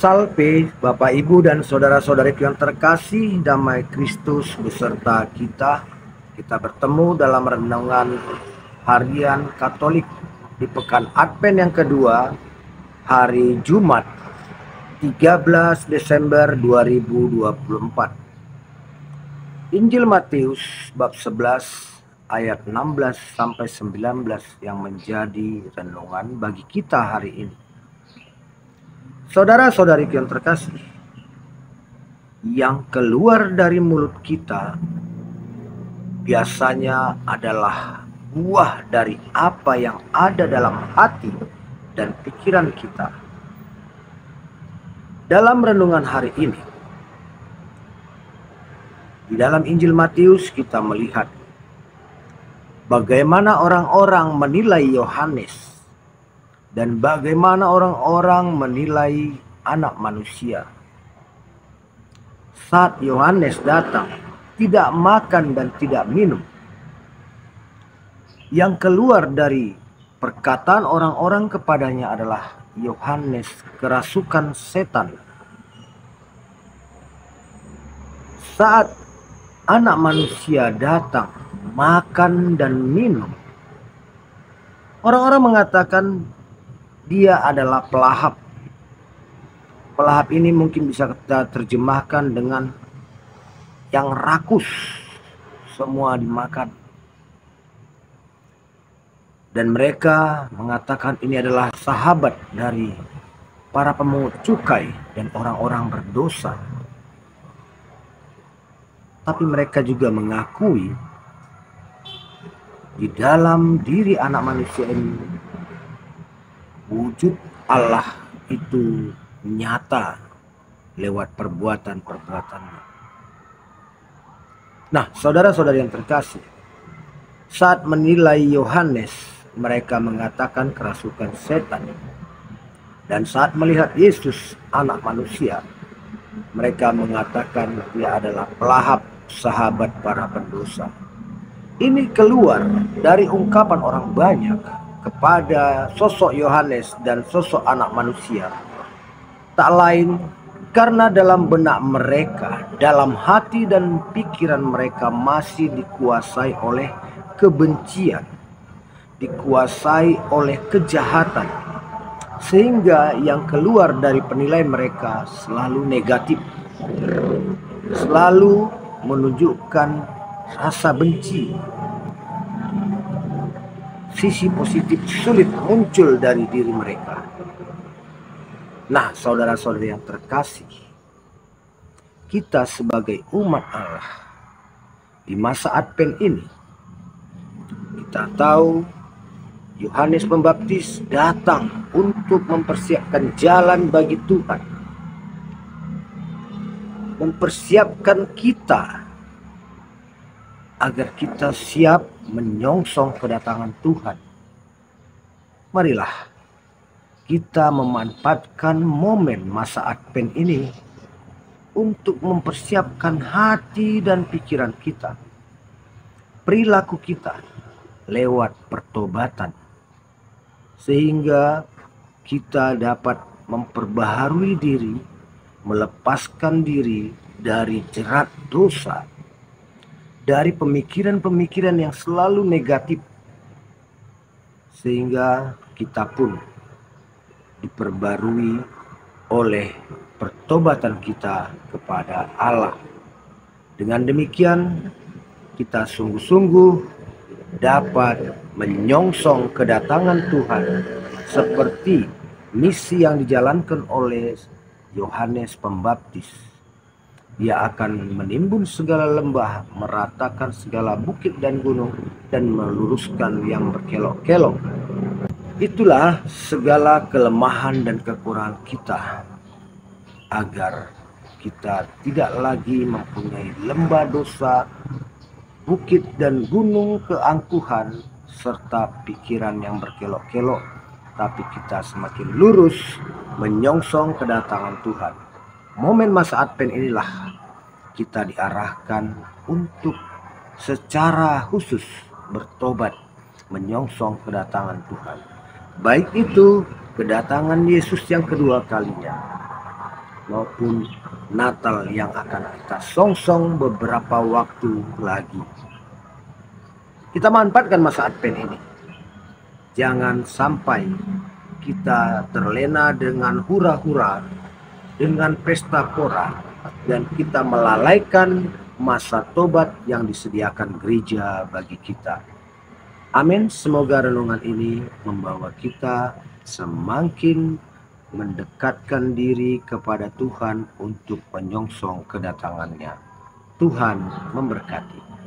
Salve Bapak Ibu dan saudara-saudariku yang terkasih, damai Kristus beserta kita. Kita bertemu dalam renungan harian Katolik di pekan Advent yang kedua, hari Jumat 13 Desember 2024. Injil Matius bab 11 ayat 16 sampai 19 yang menjadi renungan bagi kita hari ini. Saudara-saudariku yang terkasih, yang keluar dari mulut kita biasanya adalah buah dari apa yang ada dalam hati dan pikiran kita. Dalam renungan hari ini, di dalam Injil Matius kita melihat bagaimana orang-orang menilai Yohanes dan bagaimana orang-orang menilai Anak Manusia. Saat Yohanes datang, tidak makan dan tidak minum. Yang keluar dari perkataan orang-orang kepadanya adalah Yohanes kerasukan setan. Saat Anak Manusia datang, makan dan minum, orang-orang mengatakan dia adalah pelahap. Pelahap ini mungkin bisa kita terjemahkan dengan yang rakus, semua dimakan. Dan mereka mengatakan ini adalah sahabat dari para pemungut cukai dan orang-orang berdosa. Tapi mereka juga mengakui di dalam diri Anak Manusia ini wujud Allah itu nyata lewat perbuatan-perbuatannya. Nah, saudara-saudari yang terkasih, saat menilai Yohanes, mereka mengatakan kerasukan setan. Dan saat melihat Yesus, Anak Manusia, mereka mengatakan dia adalah pelahap, sahabat para pendosa. Ini keluar dari ungkapan orang banyak kepada sosok Yohanes dan sosok Anak Manusia. Tak lain karena dalam benak mereka, dalam hati dan pikiran mereka masih dikuasai oleh kebencian, dikuasai oleh kejahatan, sehingga yang keluar dari penilaian mereka selalu negatif, selalu menunjukkan rasa benci. Sisi positif sulit muncul dari diri mereka. Nah, saudara-saudari yang terkasih, kita sebagai umat Allah di masa Advent ini, kita tahu Yohanes Pembaptis datang untuk mempersiapkan jalan bagi Tuhan, mempersiapkan kita agar kita siap menyongsong kedatangan Tuhan. Marilah kita memanfaatkan momen masa Advent ini untuk mempersiapkan hati dan pikiran kita, perilaku kita lewat pertobatan, sehingga kita dapat memperbaharui diri, melepaskan diri dari jerat dosa, dari pemikiran-pemikiran yang selalu negatif, sehingga kita pun diperbarui oleh pertobatan kita kepada Allah. Dengan demikian kita sungguh-sungguh dapat menyongsong kedatangan Tuhan seperti misi yang dijalankan oleh Yohanes Pembaptis. Dia akan menimbun segala lembah, meratakan segala bukit dan gunung, dan meluruskan yang berkelok-kelok. Itulah segala kelemahan dan kekurangan kita, agar kita tidak lagi mempunyai lembah dosa, bukit dan gunung keangkuhan, serta pikiran yang berkelok-kelok, tapi kita semakin lurus menyongsong kedatangan Tuhan. Momen masa Advent inilah kita diarahkan untuk secara khusus bertobat, menyongsong kedatangan Tuhan. Baik itu kedatangan Yesus yang kedua kalinya, maupun Natal yang akan kita songsong beberapa waktu lagi. Kita manfaatkan masa Advent ini. Jangan sampai kita terlena dengan hura-hura, dengan pesta pora, dan kita melalaikan masa tobat yang disediakan gereja bagi kita. Amin. Semoga renungan ini membawa kita semakin mendekatkan diri kepada Tuhan untuk menyongsong kedatangannya. Tuhan memberkati.